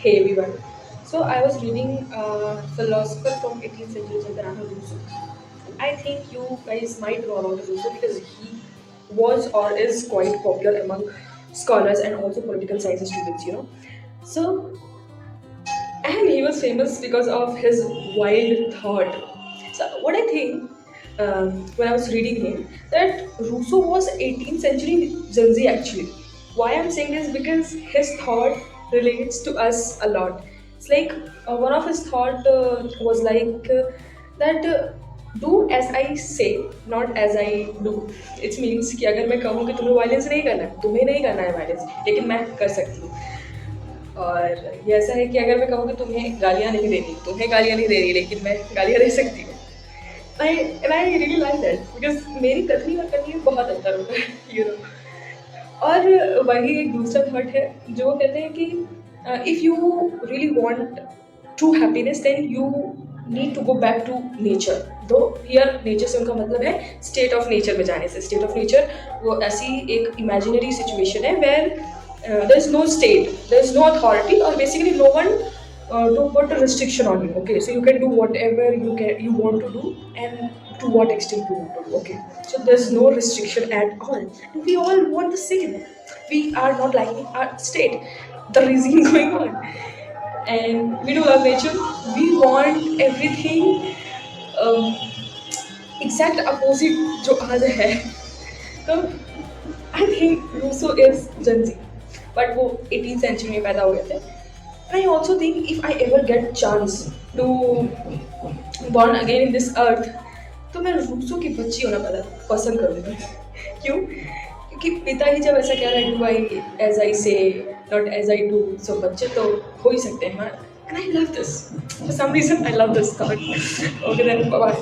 Hey everyone. So I was reading a philosopher from 18th century Chandranath Rousseau. I think you guys might know about Rousseau because he was or is quite popular among scholars and also political science students. So and he was famous because of his wild thought. So what I think when I was reading him that Rousseau was 18th century Gen Z actually. Why I'm saying this because his thought relates to us a lot. It's like one of his thought was like that do as I say, not as I do. It means कि अगर मैं कहूँ कि तुम्हें violence नहीं करना है, तुम्हें नहीं करना है वायलेंस, लेकिन मैं कर सकती हूँ. और ये ऐसा है कि अगर मैं कहूँ कि तुम्हें गालियाँ नहीं देनी, तुम्हें गालियाँ नहीं देनी, लेकिन मैं गालियाँ दे सकती हूँ. I really like that because मेरी कथनी और कथनी में बहुत अंतर होता है यू नो. और वही एक दूसरा थॉट है जो कहते हैं कि if you really want true happiness then you need to go back to nature. Though here nature से उनका मतलब है स्टेट ऑफ नेचर में जाने से. स्टेट ऑफ नेचर वो ऐसी एक इमेजिनरी सिचुएशन है where there is no state, there is no authority, or basically no one to put a restriction on you. Okay, so you can do whatever you want to do, and to what extent you want to do. Okay, so there's no restriction at all, and we all want the same. We are not liking our state, the regime going on, and we do love nature. We want everything um, exact opposite जो आज है. तो I think Rousseau is Gen Z but वो 18th century में पैदा हुए थे. And I also think if I ever get chance to born again in this earth तो मैं रूसो की बच्ची होना पसंद करूँगी. क्यों? क्योंकि पिता ही जब ऐसा कह रहा है do I as I say not as I do, so बच्चे तो हो ही सकते हैं. And I love this for some reason. I love this thought. Okay then bye.